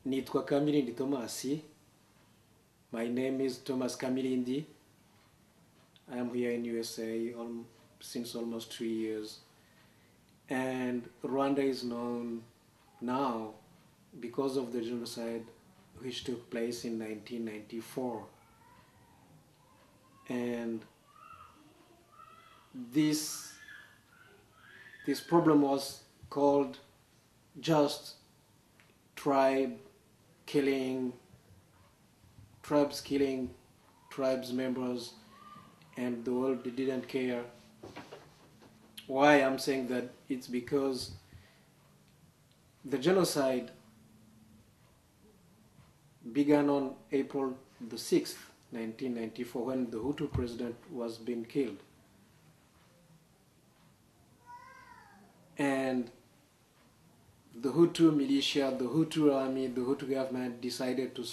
Nitwa Kamilindi Tomasi. My name is Thomas Kamilindi. I am here in USA since almost 3 years. And Rwanda is known now because of the genocide which took place in 1994. And this problem was called just tribes killing tribes members, and the world didn't care. Why I'm saying that? It's because the genocide began on April the 6th, 1994, when the Hutu president was being killed. And the Hutu militia, the Hutu army, the Hutu government decided to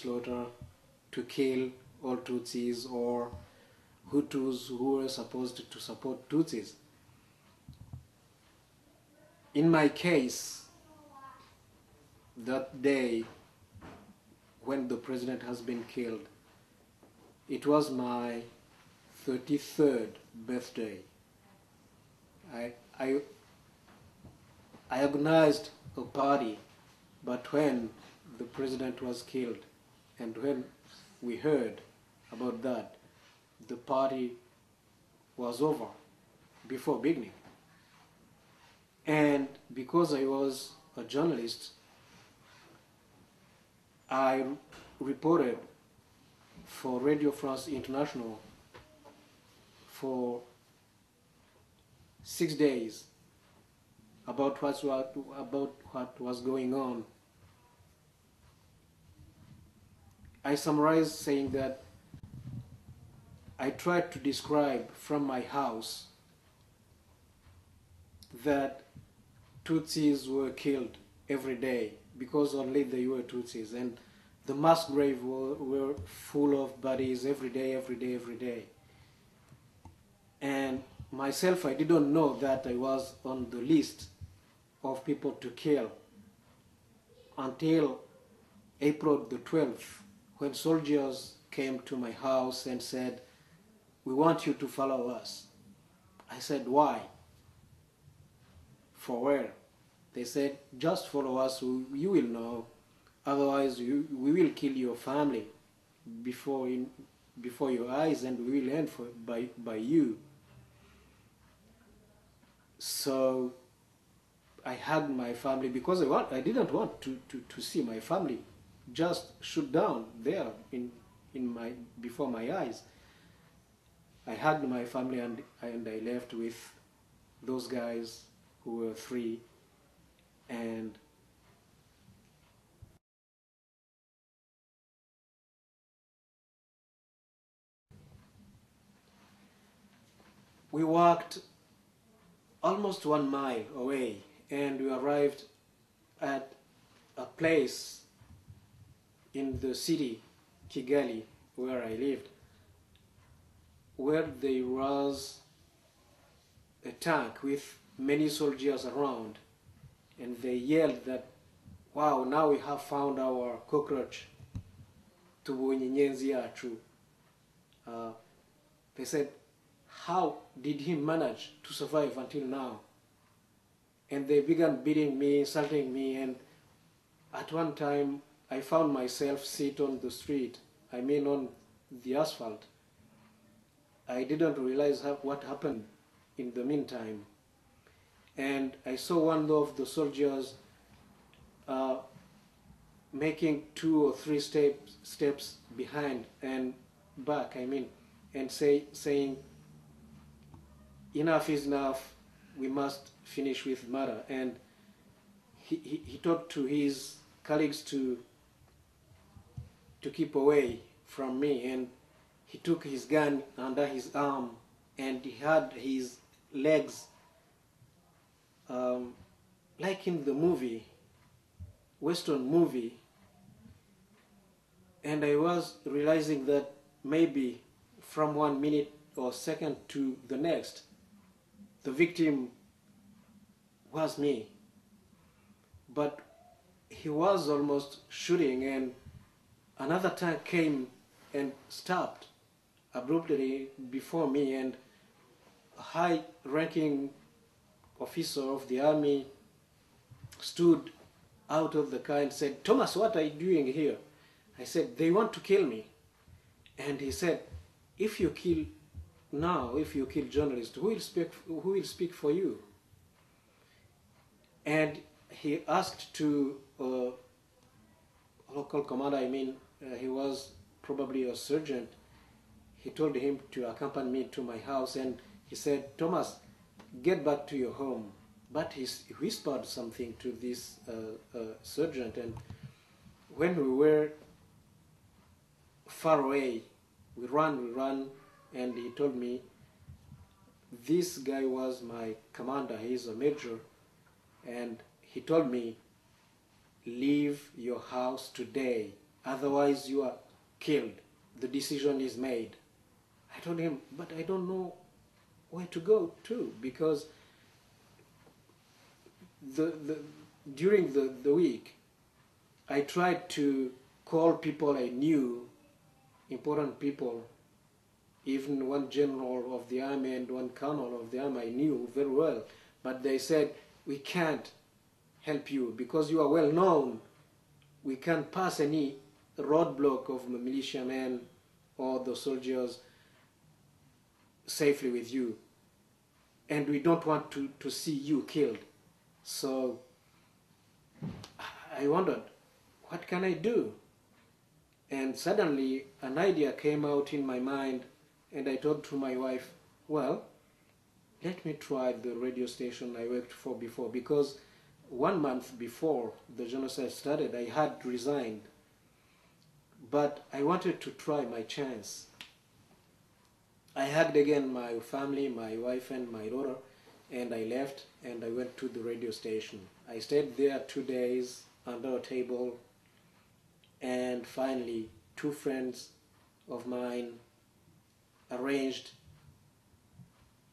kill all Tutsis or Hutus who were supposed to support Tutsis. In my case, that day when the president has been killed, it was my 33rd birthday. I organized a party, but when the president was killed and when we heard about that, the party was over before beginning. And because I was a journalist, I reported for Radio France International for 6 days about what was going on. I summarized saying that I tried to describe from my house that Tutsis were killed every day because only they were Tutsis, and the mass graves were full of bodies every day. And myself, I didn't know that I was on the list of people to kill until April the 12th, when soldiers came to my house and said, "We want you to follow us." I said, "Why? For where?" They said, "Just follow us, you will know. Otherwise, we will kill your family before your eyes, and we will end by you." So I hugged my family because I didn't want to see my family just shoot down there before my eyes. I hugged my family and I left with those guys who were 3, and we walked almost 1 mile away, and we arrived at a place in the city, Kigali, where I lived, where there was a tank with many soldiers around, and they yelled that, "Wow, now we have found our cockroach, tubonye nyenzi yacu." They said, "How did he manage to survive until now?" And they began beating me, insulting me, and at one time I found myself sit on the street, on the asphalt. I didn't realize what happened in the meantime. And I saw one of the soldiers making 2 or 3 steps behind and back, and saying, "Enough is enough, we must finish with murder." And he talked to his colleagues to keep away from me, and he took his gun under his arm, and he had his legs like in the Western movie. And I was realizing that maybe from 1 minute or second to the next, the victim was me. But he was almost shooting, and another tank came and stopped abruptly before me, and a high-ranking officer of the army stood out of the car and said, "Thomas, what are you doing here?" I said, "They want to kill me." And he said, if you kill journalists, who will speak for you? And he asked to local commander, he was probably a sergeant. He told him to accompany me to my house, and he said, "Thomas, get back to your home." But he whispered something to this sergeant, and when we were far away, we ran, and he told me, this guy was my commander, he is a major, and he told me, "Leave your house today, otherwise you are killed. The decision is made." I told him, "But I don't know where to go to, because during the week, I tried to call people I knew, important people, even one general of the army and one colonel of the army I knew very well, but they said, "We can't help you because you are well known. We can't pass any roadblock of militiamen or the soldiers safely with you, and we don't want to see you killed." So I wondered, what can I do? And suddenly an idea came out in my mind, and I told to my wife, "Well, let me try the radio station I worked for before," because 1 month before the genocide started, I had resigned. But I wanted to try my chance. I hugged again my family, my wife and my daughter, and I left and I went to the radio station. I stayed there 2 days under a table, and finally 2 friends of mine arranged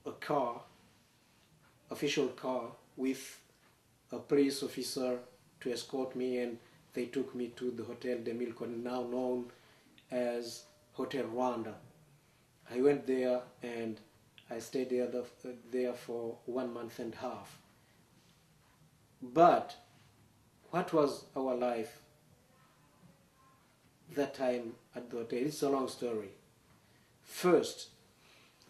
a car, official car, with a police officer to escort me, and they took me to the Hotel de Milcon, now known as Hotel Rwanda. I went there and I stayed there for 1.5 months. But what was our life that time at the hotel? It's a long story. First,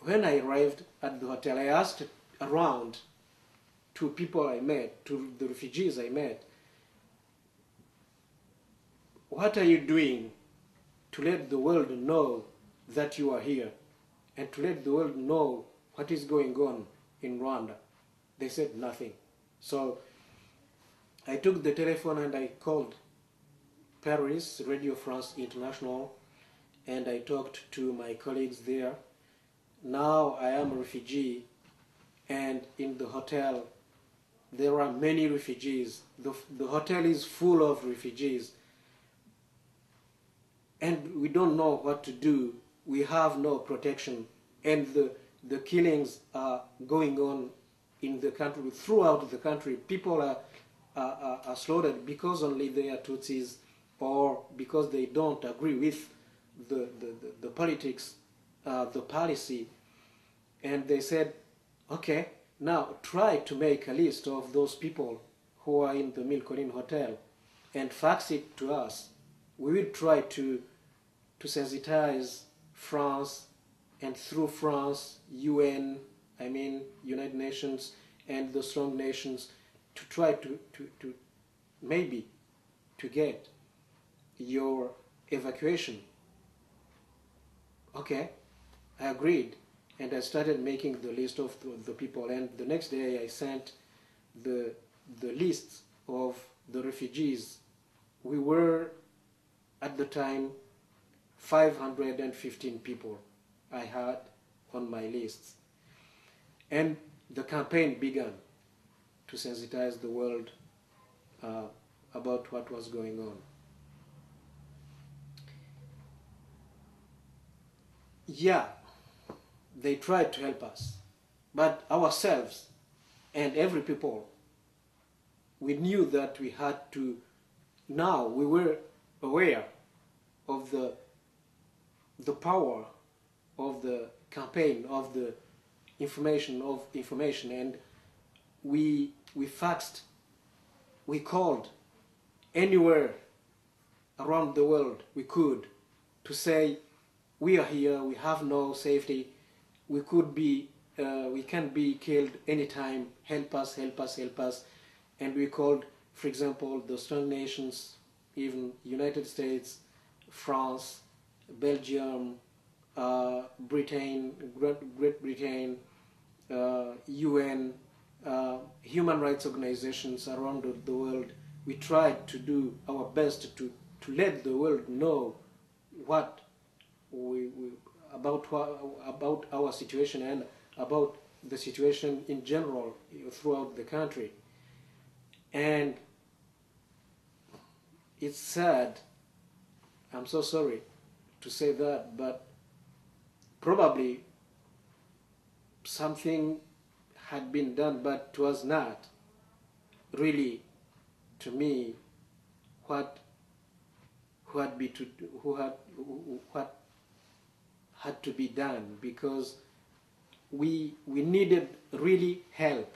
when I arrived at the hotel, I asked around to people I met, to the refugees I met, "What are you doing to let the world know that you are here, and to let the world know what is going on in Rwanda?" They said nothing. So I took the telephone and I called Paris, Radio France International, and I talked to my colleagues there. Now I am a refugee, and in the hotel there are many refugees. The hotel is full of refugees, and we don't know what to do. We have no protection, and the killings are going on in the country, throughout the country. People are slaughtered because only they are Tutsis, or because they don't agree with the politics, the policy. And they said, "Okay, now try to make a list of those people who are in the Milcolin Hotel and fax it to us. We will try to sensitize France, and through France, UN, United Nations, and the strong nations, to try to maybe to get your evacuation." Okay, I agreed, and I started making the list of the people, and the next day I sent the list of the refugees. We were at the time 515 people I had on my list, and the campaign began to sensitize the world about what was going on. Yeah, they tried to help us, but ourselves and every people, we knew that we had to now we were aware of the power of the campaign, of the information, and we faxed, we called anywhere around the world we could to say, we are here, we have no safety, we can be killed anytime, help us, help us, help us. And we called, for example, the strong nations, even United States, France, Belgium, Britain, Great Britain, UN, human rights organizations around the world. We tried to do our best to let the world know what about our situation and about the situation in general throughout the country. And it's sad, I'm so sorry to say that, but probably something had been done, but it was not really, to me, what had to be done, because we needed really help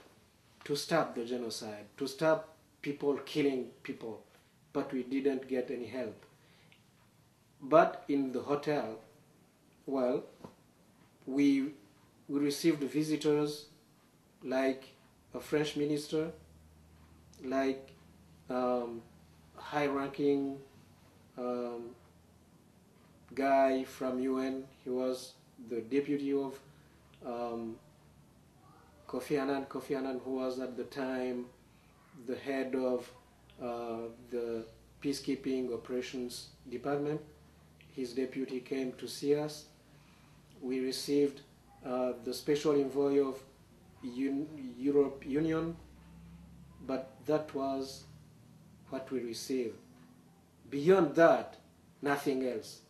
to stop the genocide, to stop people killing people, but we didn't get any help. But in the hotel, well, we received visitors like a French minister, like high-ranking guy from UN. He was the deputy of Kofi Annan, who was at the time the head of the peacekeeping operations department. His deputy came to see us. We received the special envoy of Europe Union, but that was what we received. Beyond that, nothing else.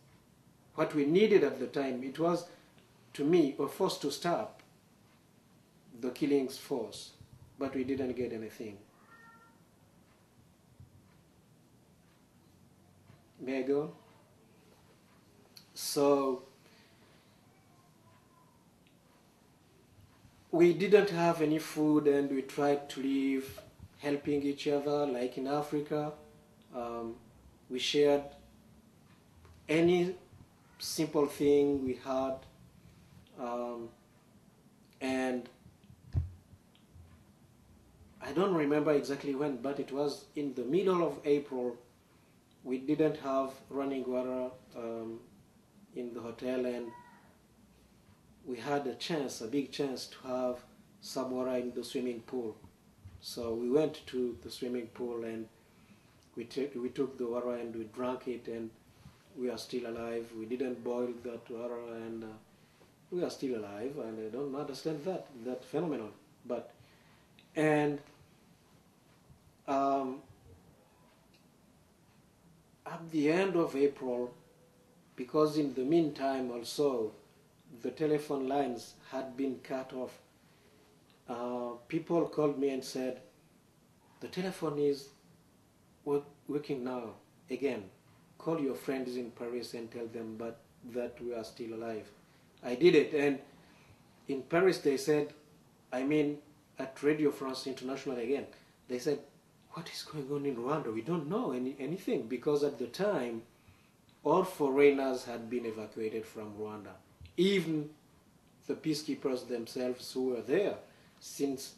What we needed at the time, it was, to me, a force to stop the killings force, but we didn't get anything. May I go? So we didn't have any food, and we tried to live helping each other, like in Africa. We shared any simple thing we had, and I don't remember exactly when, but it was in the middle of April. We didn't have running water in the hotel, and we had a big chance to have some water in the swimming pool. So we went to the swimming pool, and we took the water and we drank it, and we are still alive. We didn't boil that water, and we are still alive, and I don't understand that phenomenon. But, and at the end of April, because in the meantime also the telephone lines had been cut off, people called me and said, the telephone is working now again. Call your friends in Paris and tell them that we are still alive. I did it, and in Paris they said, I mean at Radio France International again, they said, what is going on in Rwanda? We don't know anything, because at the time all foreigners had been evacuated from Rwanda. Even the peacekeepers themselves who were there since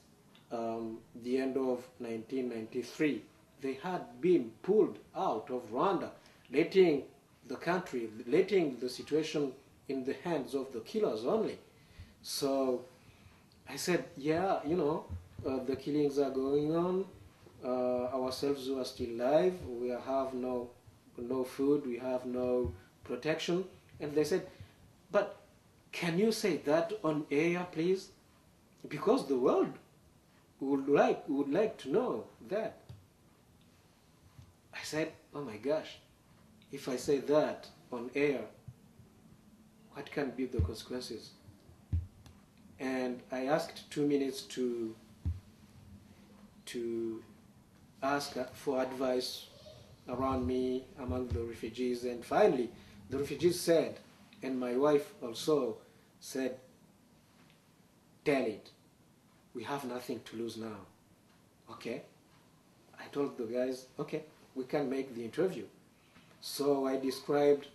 the end of 1993, they had been pulled out of Rwanda, letting the situation in the hands of the killers only. So I said, yeah, the killings are going on. Ourselves who are still alive, we have no food, we have no protection. And they said, but can you say that on air, please? Because the world would like to know that. I said, oh my gosh, if I say that on air, what can be the consequences? And I asked 2 minutes to ask for advice around me among the refugees. And finally, the refugees said, and my wife also said, tell it. We have nothing to lose now. Okay? I told the guys, okay, we can make the interview. So I described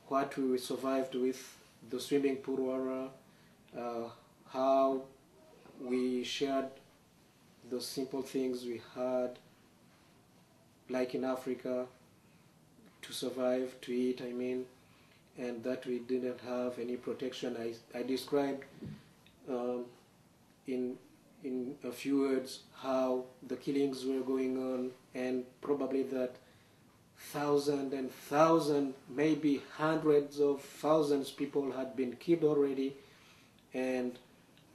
what we survived with the swimming pool water, how we shared the simple things we had, like in Africa, to survive, to eat, I mean, and that we didn't have any protection. I described in a few words how the killings were going on, and probably that thousands and thousands, maybe hundreds of thousands people had been killed already. And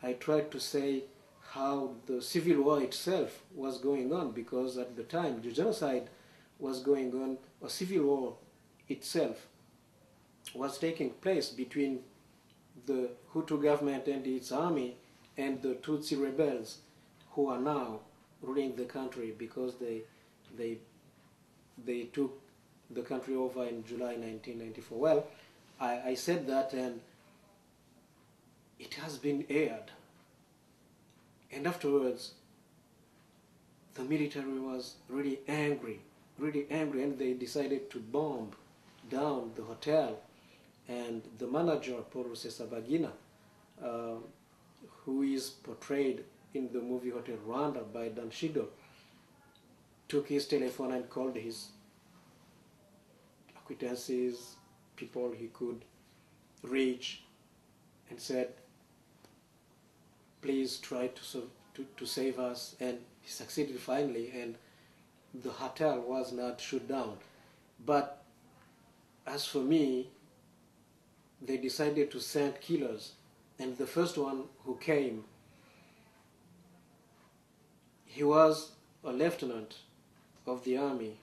I tried to say how the civil war itself was going on, because at the time the genocide was going on, a civil war itself was taking place between the Hutu government and its army and the Tutsi rebels, who are now ruling the country because they took the country over in July 1994. Well, I said that, and it has been aired. And afterwards, the military was really angry, and they decided to bomb down the hotel. And the manager, Paul Rusesabagina, who is portrayed in the movie Hotel Rwanda by Dan Shido, took his telephone and called his acquaintances, people he could reach, and said, please try to save us. And he succeeded finally, and the hotel was not shut down. But as for me, they decided to send killers. And the first one who came, he was a lieutenant of the army,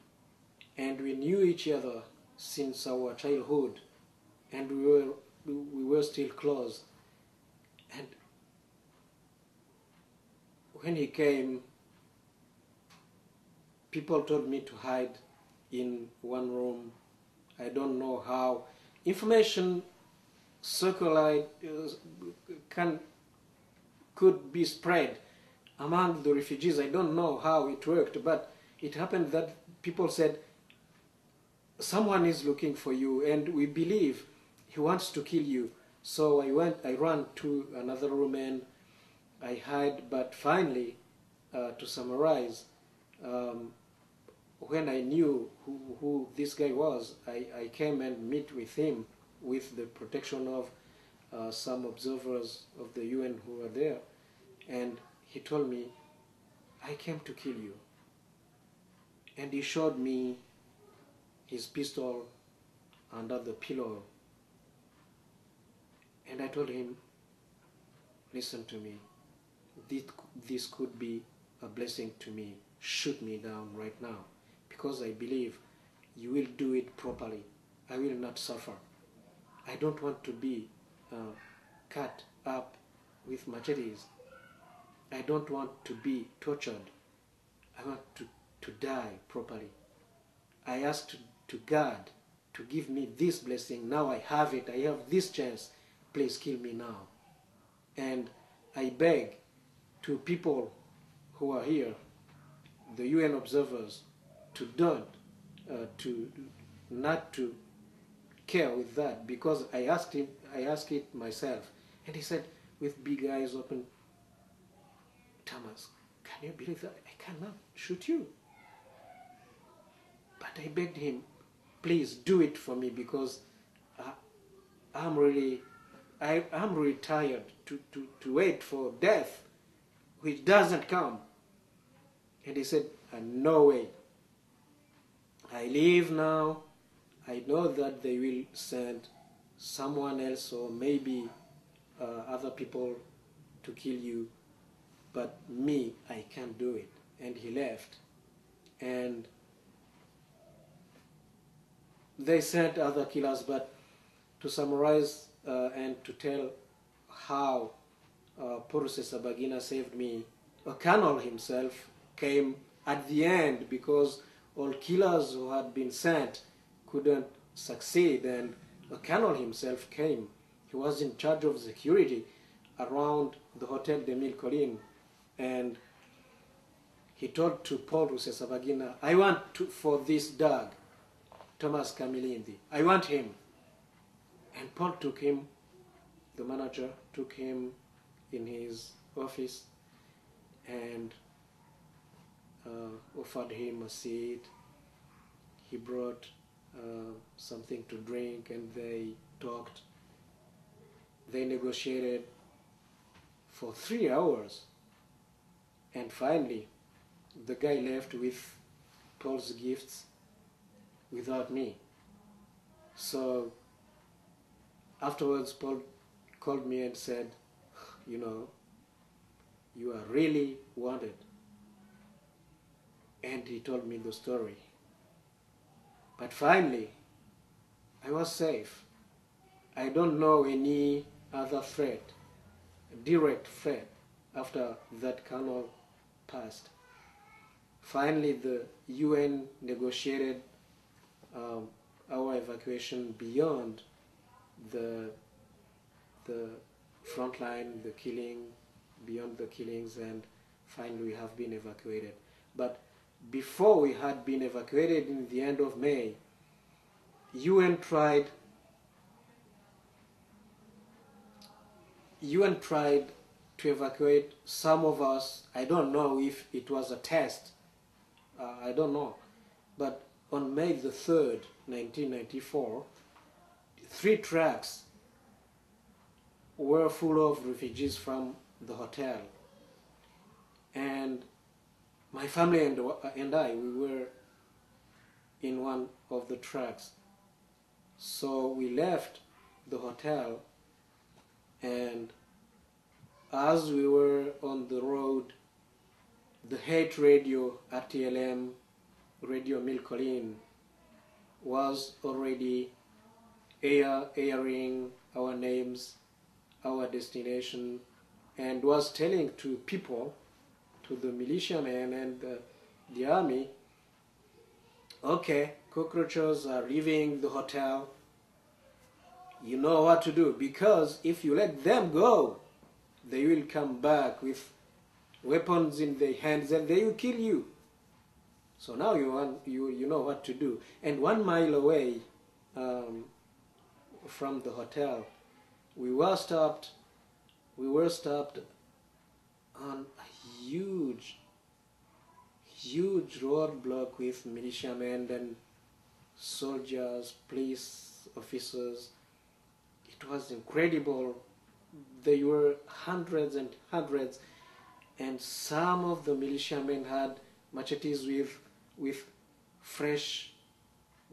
and we knew each other since our childhood, and we were still close. And when he came, people told me to hide in one room. I don't know how. Information circulate could be spread among the refugees. I don't know how it worked, but it happened that people said, someone is looking for you, and we believe he wants to kill you. So I ran to another room and I hid. But finally, to summarize, when I knew who this guy was, I came and meet with him with the protection of some observers of the UN who were there. And he told me, I came to kill you. And he showed me his pistol under the pillow. And I told him, listen to me, this could be a blessing to me. Shoot me down right now, because I believe you will do it properly. I will not suffer. I don't want to be cut up with machetes. I don't want to be tortured. I want to die properly. I asked to God to give me this blessing. Now I have it. I have this chance. Please kill me now. And I beg to people who are here, the UN observers, to not to care with that, because I asked it myself, and he said with big eyes open, Thomas, can you believe that? I cannot shoot you. But I begged him, please do it for me, because I'm really tired to wait for death, which doesn't come. And he said, no way. I leave now. I know that they will send someone else, or maybe other people, to kill you, but me, I can't do it. And he left. And they sent other killers. But to summarize and to tell how Paul Rusesabagina saved me, a colonel himself came at the end, because all killers who had been sent couldn't succeed, and the colonel himself came. He was in charge of security around the Hotel de Mille Collines, and he told to Paul Rusesabagina, I want for this dog, Thomas Kamilindi, I want him. And Paul took him, the manager took him in his office and offered him a seat. He brought something to drink, and they talked. They negotiated for 3 hours, and finally the guy left with Paul's gifts without me. So afterwards Paul called me and said, you know, you are really wanted. And he told me the story. But finally, I was safe. I don't know any other threat, direct threat, after that colonel passed. Finally, the UN negotiated our evacuation beyond the front line, the killing, beyond the killings, and finally we have been evacuated. But before we had been evacuated in the end of May, UN tried to evacuate some of us. I don't know if it was a test. I don't know. But on May the 3rd, 1994, 3 trucks were full of refugees from the hotel. And my family and I, we were in one of the trucks. So we left the hotel, and as we were on the road, the hate radio, RTLM, Radio Mille Collines, was already airing our names, our destination, and was telling to people, to the militiamen and the army, okay, cockroaches are leaving the hotel, you know what to do, because if you let them go, they will come back with weapons in their hands and they will kill you. So now you know what to do. And 1 mile away from the hotel, we were stopped on a huge roadblock with militiamen and soldiers, police officers. It was incredible. There were hundreds and hundreds, and some of the militiamen had machetes with fresh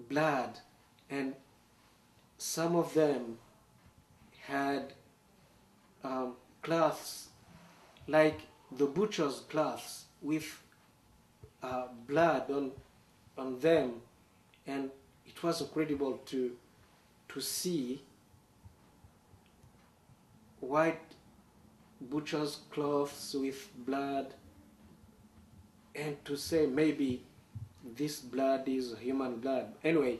blood, and some of them had cloths like the butcher's cloths with blood on them, and it was incredible to see white butcher's cloths with blood, and to say maybe this blood is human blood. Anyway,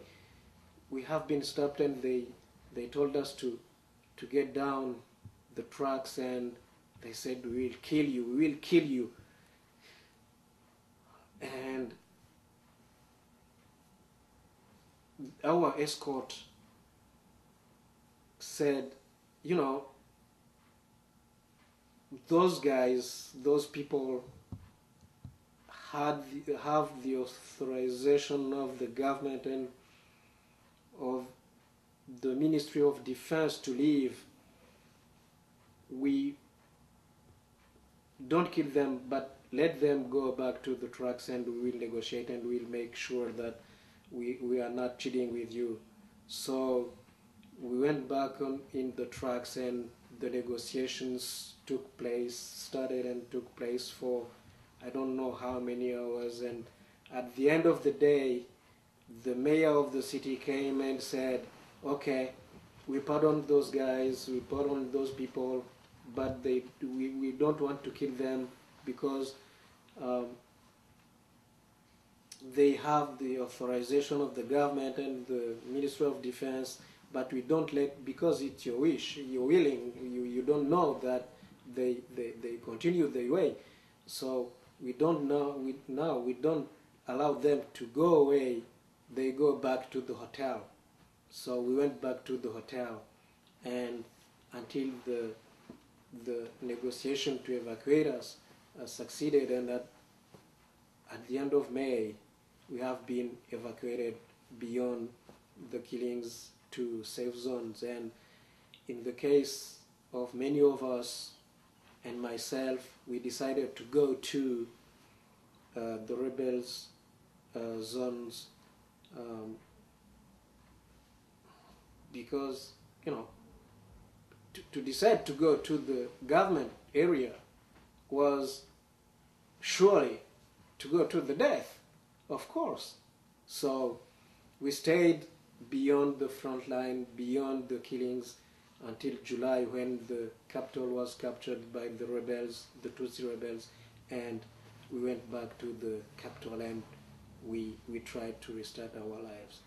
we have been stopped, and they told us to get down the trucks, and they said, we will kill you. And our escort said, you know, those guys, those people have the authorization of the government and of the Ministry of Defense to leave. We don't kill them, but let them go back to the trucks, and we will negotiate, and we'll make sure that we are not cheating with you. So we went back in the trucks, and the negotiations started and took place for I don't know how many hours, and at the end of the day, the mayor of the city came and said, okay, we pardon those guys, we pardon those people, but we don't want to kill them, because they have the authorization of the government and the Ministry of Defense, but we don't let, because it's your wish, you're willing, you don't know that they continue their way. So we don't know, we don't allow them to go away, they go back to the hotel. So we went back to the hotel, and until the negotiation to evacuate us succeeded, and at the end of May, we have been evacuated beyond the killings to safe zones. And in the case of many of us and myself, we decided to go to the rebels' zones because, you know, to decide to go to the government area was surely to go to the death, of course. So we stayed beyond the front line, beyond the killings, until July, when the capital was captured by the rebels, the Tutsi rebels, and we went back to the capital, and we tried to restart our lives.